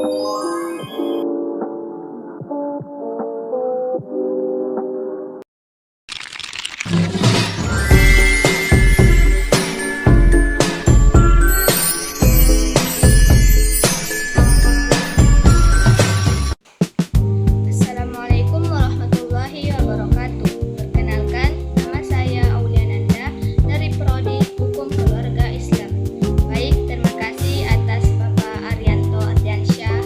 Assalamualaikum warahmatullahi wabarakatuh. Perkenalkan, nama saya Aulia Nanda dari Prodi Hukum Keluarga Islam. Baik, terima kasih atas Bapak Arianto Ardiansyah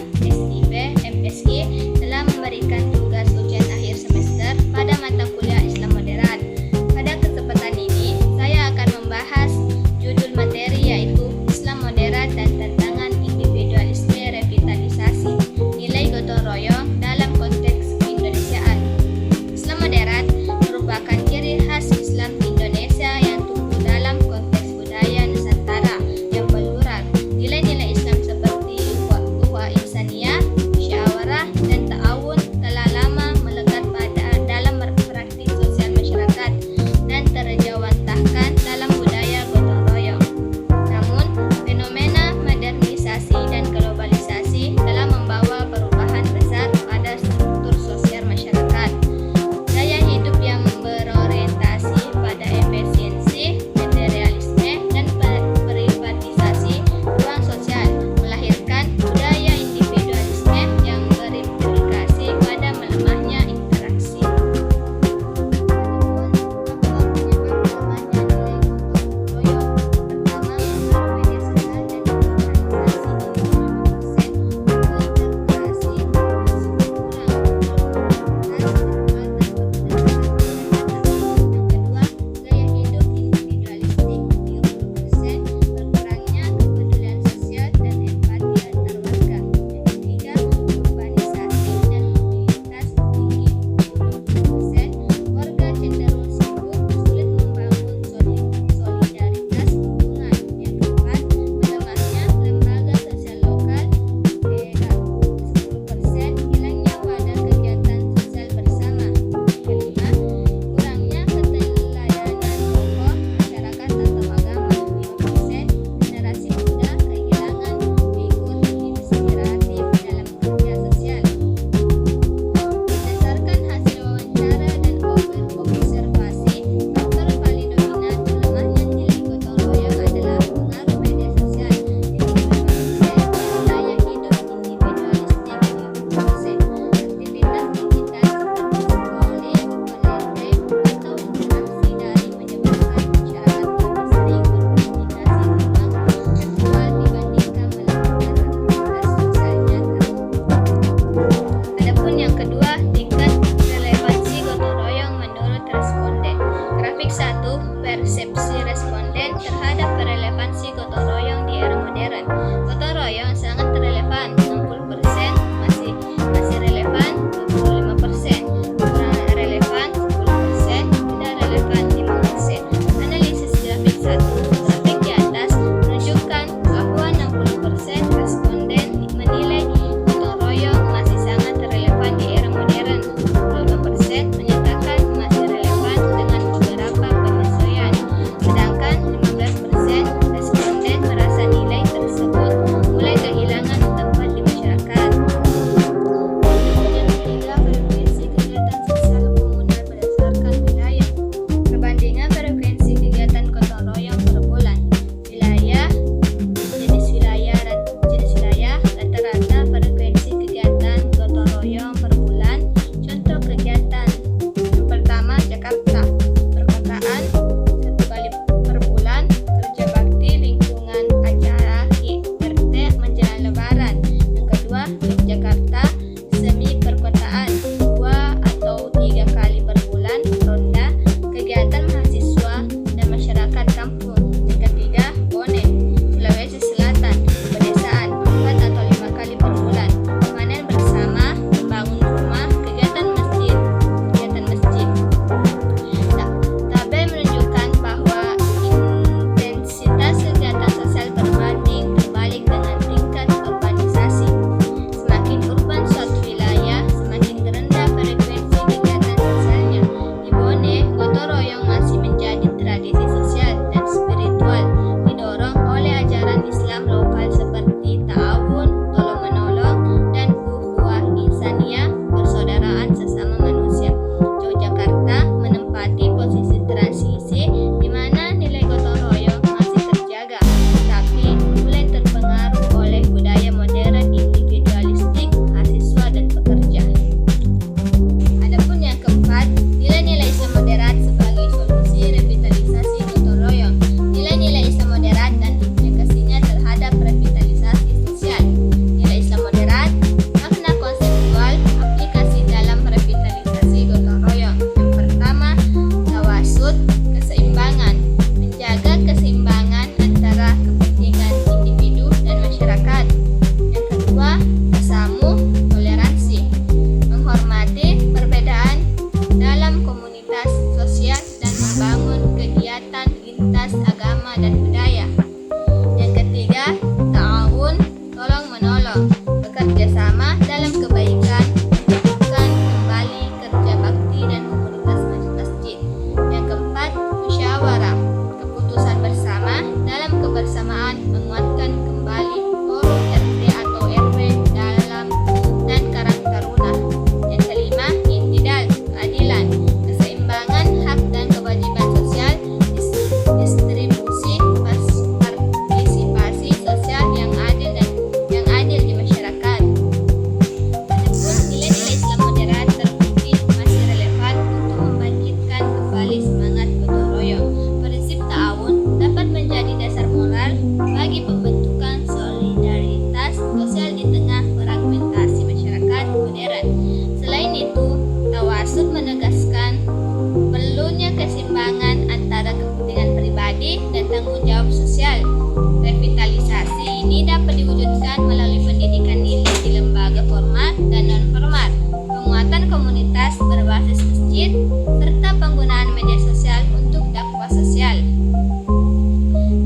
diwujudkan melalui pendidikan nilai di lembaga formal dan non-formal, penguatan komunitas berbasis masjid, serta penggunaan media sosial untuk dakwah sosial.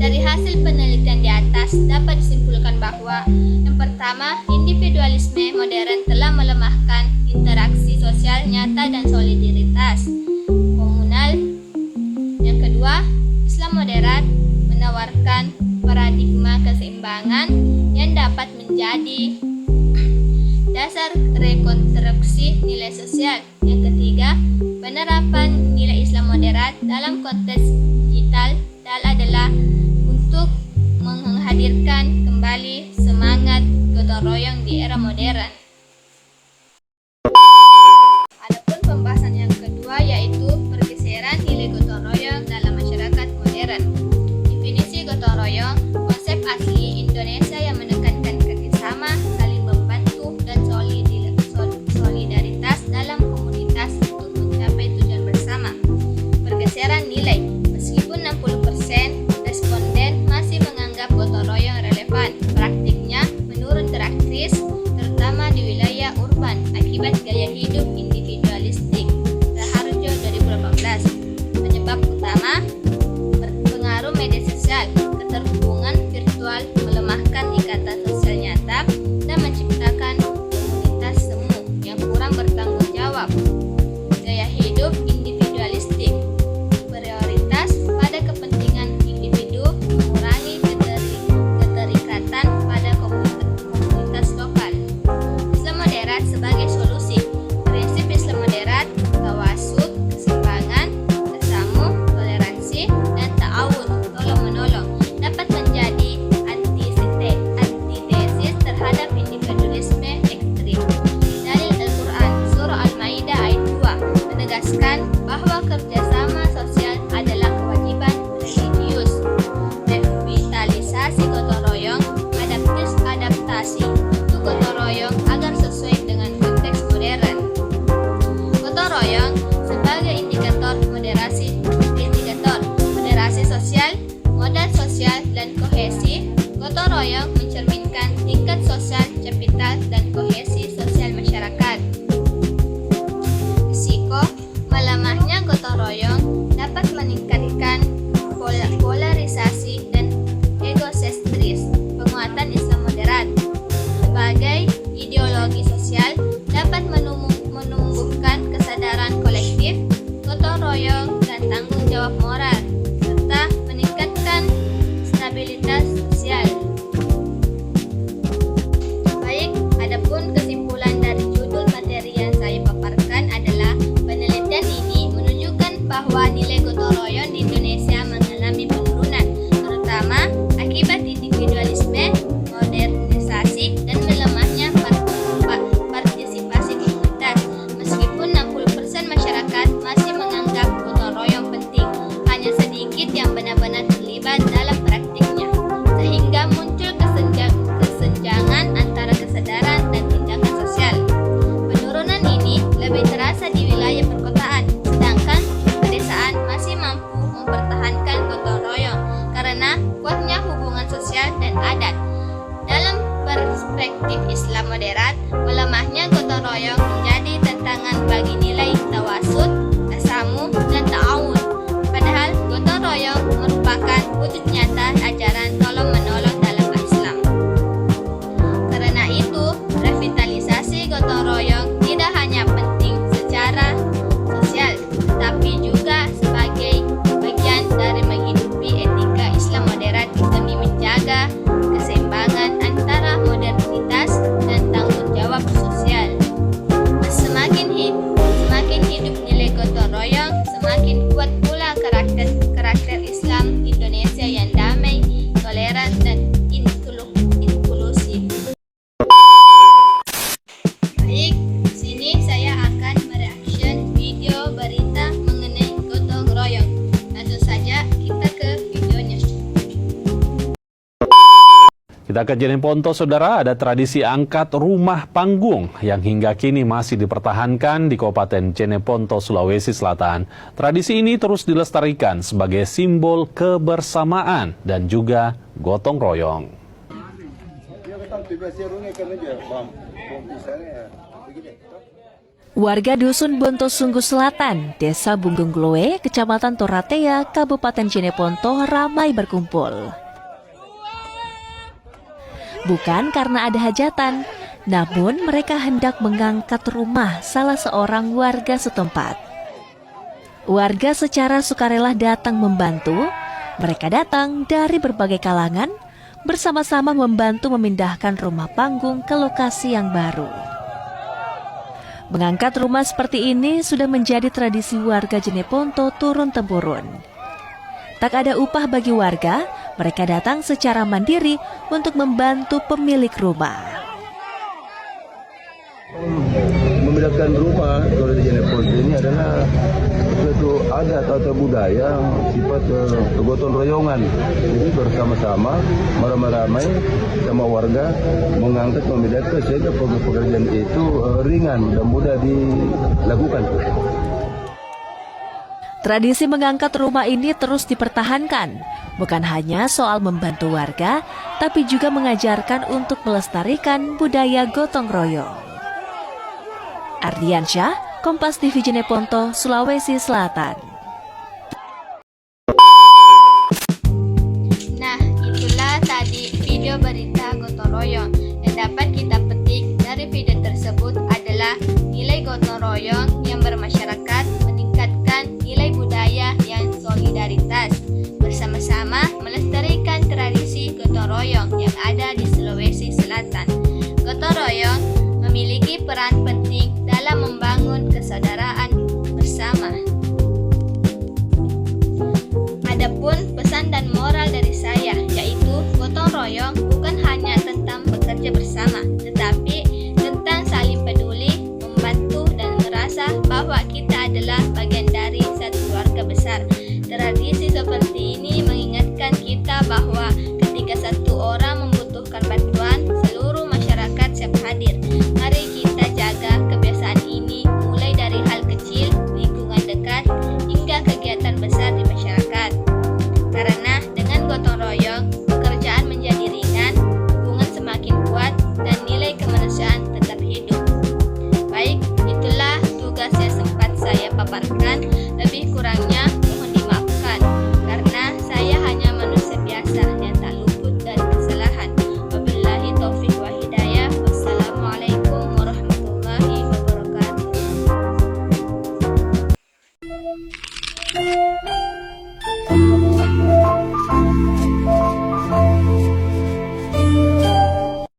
Dari hasil penelitian di atas dapat disimpulkan bahwa yang pertama, individualisme modern telah melemahkan interaksi sosial nyata dan solidaritas komunal. Yang kedua, Islam moderat menawarkan paradigma keseimbangan yang dapat menjadi dasar rekonstruksi nilai sosial. Yang ketiga, penerapan nilai Islam moderat dalam konteks digital adalah untuk menghadirkan kembali semangat gotong royong di era modern. Adapun pembahasan yang kedua yaitu pergeseran nilai gotong royong dalam masyarakat modern. Definisi gotong royong, konsep asli Indonesia yang menekankan kerjasama, saling membantu, dan solidaritas dalam komunitas untuk mencapai tujuan bersama. Pergeseran nilai, meskipun 60% responden masih menganggap gotong royong relevan, praktiknya menurun drastis, terutama di wilayah urban akibat gaya hidup individualistik. Raharjo 2018. Penyebab utama pengaruh media sosial, keterhubungan virtual melemahkan ikatan sosial nyata dan menciptakan komunitas semu yang kurang bertanggung jawab. Gaya hidup individualistik, prioritas pada kepentingan individu, mengurangi keterikatan pada komunitas lokal. Islam moderat sebagai solusi. Prinsip Islam moderat, tawasud, keseimbangan, tasamuh, toleransi, dan ta'awun, tolong-menolong, dapat menjadi antitesis terhadap individualisme ekstrim. Dalil Al-Quran, Surah Al-Maidah ayat 2, menegaskan bahwa kerjasama sosial adalah kewajiban religius. Revitalisasi gotong royong, adaptasi untuk gotong royong agar sesuai dengan konteks modern. Gotong royong sebagai indikator moderasi sosial, modal sosial, dan kohesi. Gotong royong mencerminkan tingkat sosial kapital dan kohesi sosial masyarakat. Risiko melemahnya gotong royong dapat meningkatkan polarisasi dan egosentris. Penguatan Islam moderat sebagai ideologi sosial dapat menumbuhkan kesadaran kolektif, gotong royong, dan tanggung jawab moral, serta meningkatkan stabilitas sosial. Baik, adapun kesimpulan dari judul materi yang saya paparkan adalah penelitian ini menunjukkan bahwa nilai gotong royong di Indonesia mengalami penurunan, terutama akibat individualisme, modernisasi, dan melemahnya partisipasi komunitas. Meskipun 60% masyarakat masih menganggap gotong royong penting, hanya sedikit yang benar-benar terlibat dalam praktiknya, sehingga muncul kesenjangan antara kesadaran dan tindakan sosial. Penurunan ini lebih terasa di wilayah perkotaan, sedangkan pedesaan masih mampu mempertahankan gotong royong karena kuatnya hubungan sosial dan adat. Dalam perspektif Islam moderat, melemahnya gotong royong menjadi tantangan bagi nilai tawasud, tasamuh, dan ta'awun. Padahal gotong royong merupakan wujud nyata ajaran tolong-menolong dalam Islam. Karena itu, revitalisasi gotong royong tidak hanya penting secara sosial, tetapi juga sebagai bagian dari menghidupi etika Islam moderat demi menjaga keseimbangan antara modernitas dan tanggung jawab sosial. Semakin hidup nilai gotong royong, semakin kuat pula karakter Islam Indonesia yang damai, toleran, dan inklusif. Baik, sini saya akan mereaction video berita mengenai gotong royong. Langsung saja kita ke videonya. Kita ke Jeneponto, saudara. Ada tradisi angkat rumah panggung yang hingga kini masih dipertahankan di Kabupaten Jeneponto, Sulawesi Selatan. Tradisi ini terus dilestarikan sebagai simbol kebersamaan dan juga gotong royong. Warga Dusun Bontosunggu Selatan, Desa Bunggungloe, Kecamatan Toratea, Kabupaten Jeneponto ramai berkumpul. Bukan karena ada hajatan, namun mereka hendak mengangkat rumah salah seorang warga setempat. Warga secara sukarela datang membantu. Mereka datang dari berbagai kalangan, bersama-sama membantu memindahkan rumah panggung ke lokasi yang baru. Mengangkat rumah seperti ini sudah menjadi tradisi warga Jeneponto turun-temurun. Tak ada upah bagi warga, mereka datang secara mandiri untuk membantu pemilik rumah. Membedakan rumah kalau di Jeneponto ini adalah suatu adat atau budaya sifat kegotong royongan. Jadi bersama-sama, ramai-ramai sama warga mengangkat membedakan sehingga pekerjaan itu ringan dan mudah dilakukan. Tradisi mengangkat rumah ini terus dipertahankan, bukan hanya soal membantu warga, tapi juga mengajarkan untuk melestarikan budaya gotong royong. Ardiansyah, Kompas TV Jeneponto, Sulawesi Selatan. Nah, itulah tadi video berita gotong royong. Yang dapat kita petik dari video tersebut adalah nilai gotong royong yang bermasyarakat, meningkatkan nilai budaya yang solidaritas, bersama-sama melestarikan tradisi gotong royong yang ada di Sulawesi Selatan. Gotong royong memiliki peran penting dalam membangun kesaudaraan bersama. Adapun pesan dan moral dari saya, yaitu gotong royong